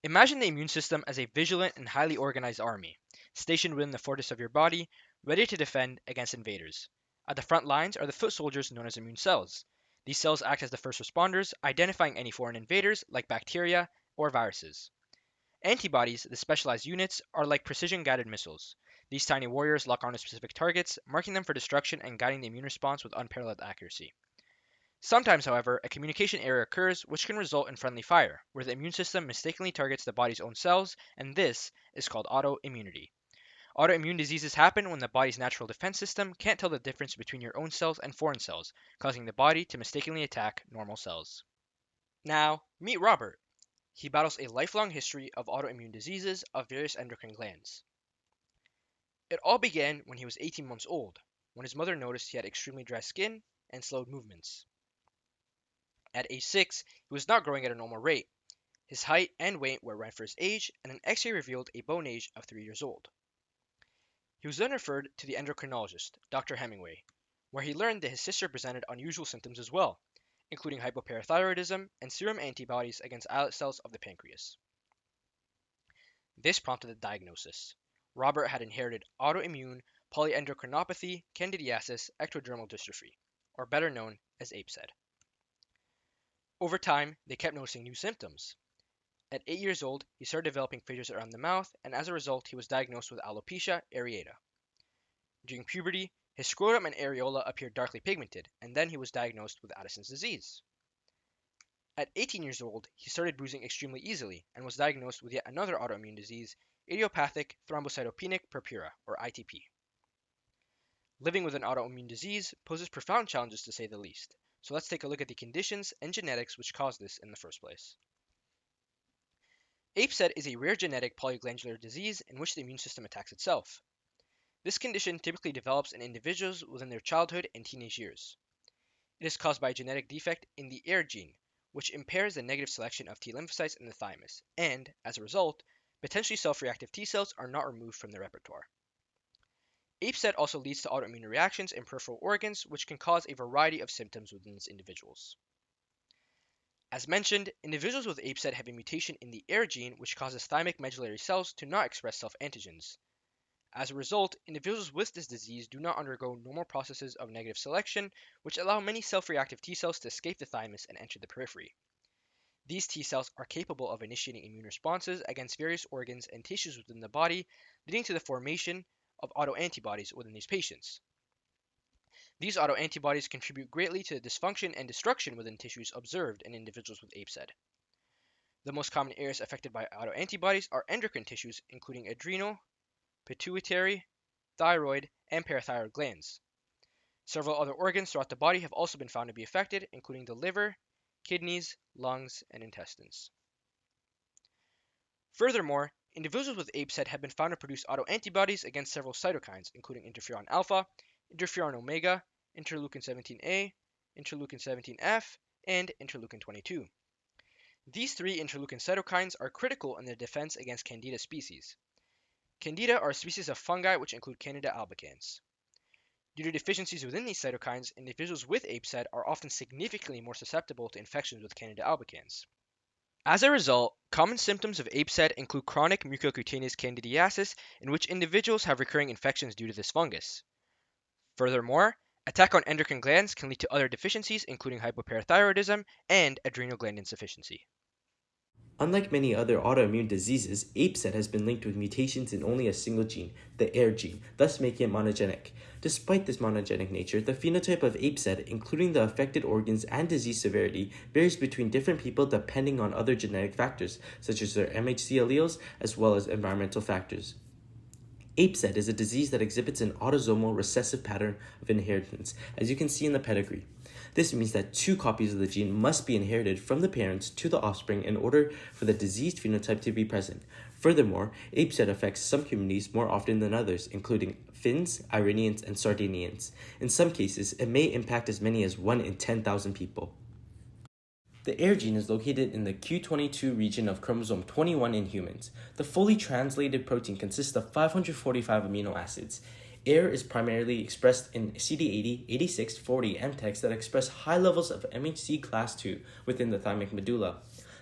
Imagine the immune system as a vigilant and highly organized army, stationed within the fortress of your body, ready to defend against invaders. At the front lines are the foot soldiers known as immune cells. These cells act as the first responders, identifying any foreign invaders like bacteria or viruses. Antibodies, the specialized units, are like precision-guided missiles. These tiny warriors lock onto specific targets, marking them for destruction and guiding the immune response with unparalleled accuracy. Sometimes, however, a communication error occurs which can result in friendly fire, where the immune system mistakenly targets the body's own cells, and this is called autoimmunity. Autoimmune diseases happen when the body's natural defense system can't tell the difference between your own cells and foreign cells, causing the body to mistakenly attack normal cells. Now, meet Robert. He battles a lifelong history of autoimmune diseases of various endocrine glands. It all began when he was 18 months old, when his mother noticed he had extremely dry skin and slowed movements. At age 6, he was not growing at a normal rate. His height and weight were right for his age, and an x-ray revealed a bone age of 3 years old. He was then referred to the endocrinologist, Dr. Hemingway, where he learned that his sister presented unusual symptoms as well, including hypoparathyroidism and serum antibodies against islet cells of the pancreas. This prompted the diagnosis. Robert had inherited autoimmune polyendocrinopathy candidiasis ectodermal dystrophy, or better known as APECED. Over time, they kept noticing new symptoms. At 8 years old, he started developing fissures around the mouth, and as a result, he was diagnosed with alopecia areata. During puberty, his scrotum and areola appeared darkly pigmented, and then he was diagnosed with Addison's disease. At 18 years old, he started bruising extremely easily and was diagnosed with yet another autoimmune disease, idiopathic thrombocytopenic purpura, or ITP. Living with an autoimmune disease poses profound challenges to say the least, so let's take a look at the conditions and genetics which cause this in the first place. APECED is a rare genetic polyglandular disease in which the immune system attacks itself. This condition typically develops in individuals within their childhood and teenage years. It is caused by a genetic defect in the AIR gene, which impairs the negative selection of T lymphocytes in the thymus, and, as a result, potentially self-reactive T cells are not removed from the repertoire. APECED also leads to autoimmune reactions in peripheral organs, which can cause a variety of symptoms within these individuals. As mentioned, individuals with APECED have a mutation in the AIR gene which causes thymic medullary cells to not express self-antigens. As a result, individuals with this disease do not undergo normal processes of negative selection, which allow many self-reactive T cells to escape the thymus and enter the periphery. These T cells are capable of initiating immune responses against various organs and tissues within the body, leading to the formation of autoantibodies within these patients. These autoantibodies contribute greatly to the dysfunction and destruction within tissues observed in individuals with APECED. The most common areas affected by autoantibodies are endocrine tissues, including adrenal, pituitary, thyroid, and parathyroid glands. Several other organs throughout the body have also been found to be affected, including the liver, kidneys, lungs, and intestines. Furthermore, individuals with APECED have been found to produce autoantibodies against several cytokines, including interferon alpha, interferon omega, interleukin 17A, interleukin 17F, and interleukin 22. These three interleukin cytokines are critical in their defense against Candida species. Candida are a species of fungi which include Candida albicans. Due to deficiencies within these cytokines, individuals with APECED are often significantly more susceptible to infections with Candida albicans. As a result, common symptoms of APECED include chronic mucocutaneous candidiasis, in which individuals have recurring infections due to this fungus. Furthermore, attack on endocrine glands can lead to other deficiencies, including hypoparathyroidism and adrenal gland insufficiency. Unlike many other autoimmune diseases, APECED has been linked with mutations in only a single gene, the AIR gene, thus making it monogenic. Despite this monogenic nature, the phenotype of APECED, including the affected organs and disease severity, varies between different people depending on other genetic factors, such as their MHC alleles, as well as environmental factors. APECED is a disease that exhibits an autosomal recessive pattern of inheritance, as you can see in the pedigree. This means that 2 copies of the gene must be inherited from the parents to the offspring in order for the diseased phenotype to be present. Furthermore, APECED affects some communities more often than others, including Finns, Iranians, and Sardinians. In some cases, it may impact as many as 1 in 10,000 people. The AIR gene is located in the Q22 region of chromosome 21 in humans. The fully translated protein consists of 545 amino acids. AIR is primarily expressed in CD80, 86, 40 MTEX that express high levels of MHC class II within the thymic medulla.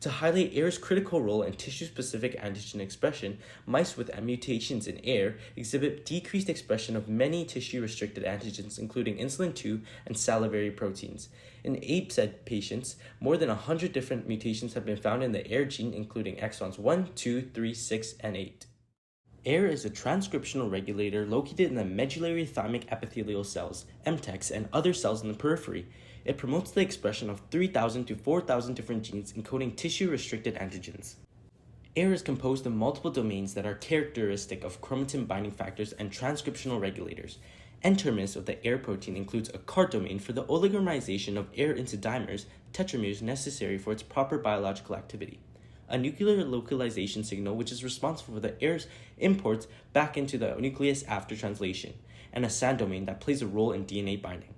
To highlight AIR's critical role in tissue-specific antigen expression, mice with mutations in AIR exhibit decreased expression of many tissue-restricted antigens, including insulin 2 and salivary proteins. In APECED patients, more than 100 different mutations have been found in the AIR gene, including exons 1, 2, 3, 6, and 8. AIR is a transcriptional regulator located in the medullary thymic epithelial cells, MTECs, and other cells in the periphery. It promotes the expression of 3,000 to 4,000 different genes encoding tissue-restricted antigens. AIR is composed of multiple domains that are characteristic of chromatin binding factors and transcriptional regulators. N-terminus of the AIR protein includes a CART domain for the oligomerization of AIR into dimers, tetramers necessary for its proper biological activity. A nuclear localization signal which is responsible for the AIR's imports back into the nucleus after translation, and a SAN domain that plays a role in DNA binding.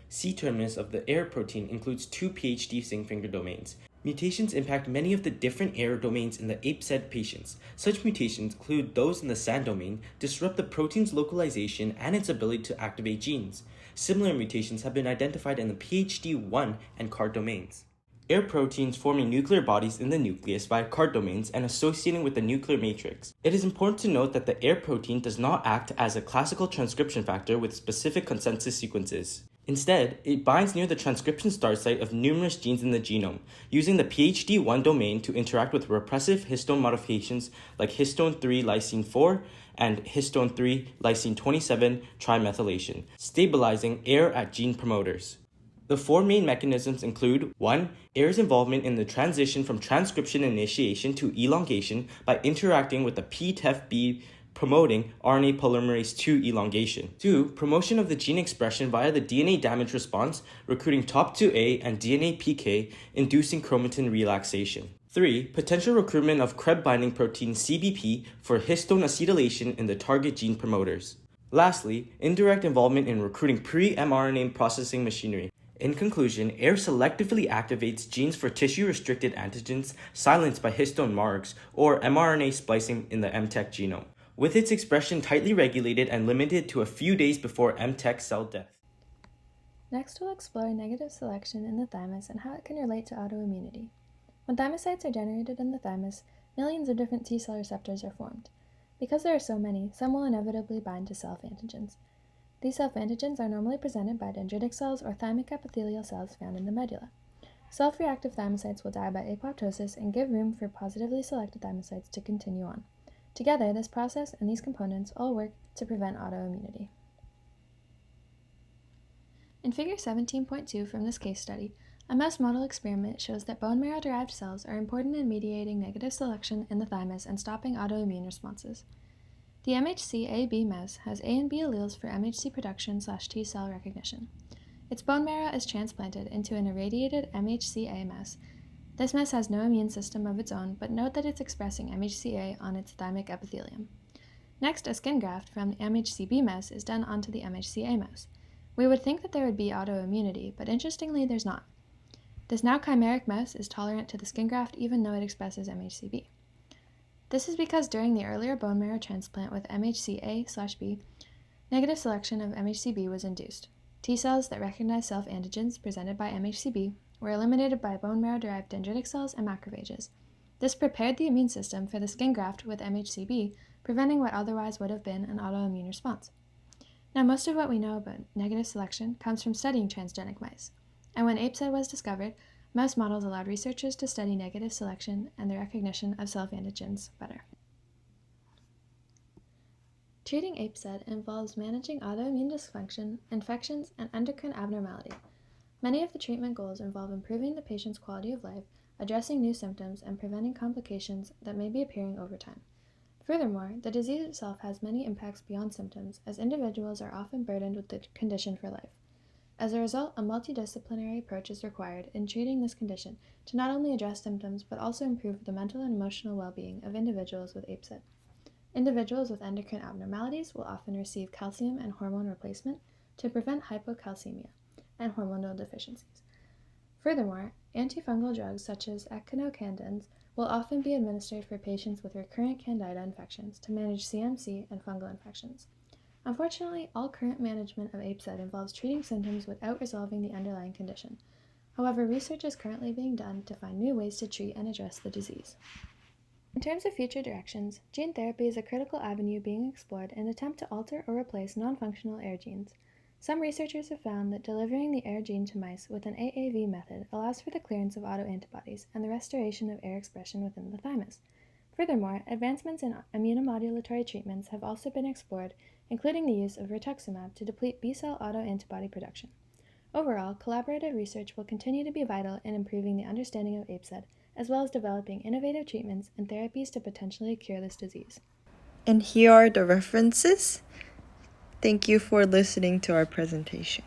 C-terminus of the AIR protein includes two PhD zinc finger domains. Mutations impact many of the different AIR domains in the APECED patients. Such mutations include those in the SAN domain, disrupt the protein's localization and its ability to activate genes. Similar mutations have been identified in the PhD1 and CART domains. AIR proteins forming nuclear bodies in the nucleus via CART domains and associating with the nuclear matrix. It is important to note that the AIR protein does not act as a classical transcription factor with specific consensus sequences. Instead, it binds near the transcription start site of numerous genes in the genome, using the PhD1 domain to interact with repressive histone modifications like histone 3 lysine 4 and histone 3 lysine 27 trimethylation, stabilizing AIR at gene promoters. The four main mechanisms include 1. AIR's involvement in the transition from transcription initiation to elongation by interacting with the PTEF-B promoting RNA polymerase II elongation. 2. Promotion of the gene expression via the DNA damage response, recruiting TOP2A and DNA PK, inducing chromatin relaxation. 3. Potential recruitment of Krebs binding protein CBP for histone acetylation in the target gene promoters. Lastly, indirect involvement in recruiting pre-mRNA processing machinery. In conclusion, AIR selectively activates genes for tissue-restricted antigens silenced by histone marks or mRNA splicing in the MTEC genome, with its expression tightly regulated and limited to a few days before MTEC cell death. Next, we'll explore negative selection in the thymus and how it can relate to autoimmunity. When thymocytes are generated in the thymus, millions of different T cell receptors are formed. Because there are so many, some will inevitably bind to self-antigens. These self-antigens are normally presented by dendritic cells or thymic epithelial cells found in the medulla. Self-reactive thymocytes will die by apoptosis and give room for positively selected thymocytes to continue on. Together, this process and these components all work to prevent autoimmunity. In Figure 17.2 from this case study, a mouse model experiment shows that bone marrow-derived cells are important in mediating negative selection in the thymus and stopping autoimmune responses. The MHC-AB mouse has A and B alleles for MHC production/T cell recognition. Its bone marrow is transplanted into an irradiated MHC-A mouse. This mouse has no immune system of its own, but note that it's expressing MHC-A on its thymic epithelium. Next, a skin graft from the MHC-B mouse is done onto the MHC-A mouse. We would think that there would be autoimmunity, but interestingly there's not. This now chimeric mouse is tolerant to the skin graft even though it expresses MHC-B. This is because during the earlier bone marrow transplant with MHC-A/B, negative selection of MHC-B was induced. T cells that recognize self-antigens presented by MHC-B were eliminated by bone marrow-derived dendritic cells and macrophages. This prepared the immune system for the skin graft with MHC-B, preventing what otherwise would have been an autoimmune response. Now, most of what we know about negative selection comes from studying transgenic mice, and when APECED was discovered, mouse models allowed researchers to study negative selection and the recognition of self-antigens better. Treating APECED involves managing autoimmune dysfunction, infections, and endocrine abnormality. Many of the treatment goals involve improving the patient's quality of life, addressing new symptoms, and preventing complications that may be appearing over time. Furthermore, the disease itself has many impacts beyond symptoms, as individuals are often burdened with the condition for life. As a result, a multidisciplinary approach is required in treating this condition to not only address symptoms but also improve the mental and emotional well-being of individuals with APECED. Individuals with endocrine abnormalities will often receive calcium and hormone replacement to prevent hypocalcemia and hormonal deficiencies. Furthermore, antifungal drugs such as echinocandins will often be administered for patients with recurrent candida infections to manage CMC and fungal infections. Unfortunately, all current management of APECED involves treating symptoms without resolving the underlying condition. However, research is currently being done to find new ways to treat and address the disease. In terms of future directions, gene therapy is a critical avenue being explored in an attempt to alter or replace non-functional AIR genes. Some researchers have found that delivering the AIR gene to mice with an AAV method allows for the clearance of autoantibodies and the restoration of AIR expression within the thymus. Furthermore, advancements in immunomodulatory treatments have also been explored, including the use of rituximab to deplete B-cell autoantibody production. Overall, collaborative research will continue to be vital in improving the understanding of APECED, as well as developing innovative treatments and therapies to potentially cure this disease. And here are the references. Thank you for listening to our presentation.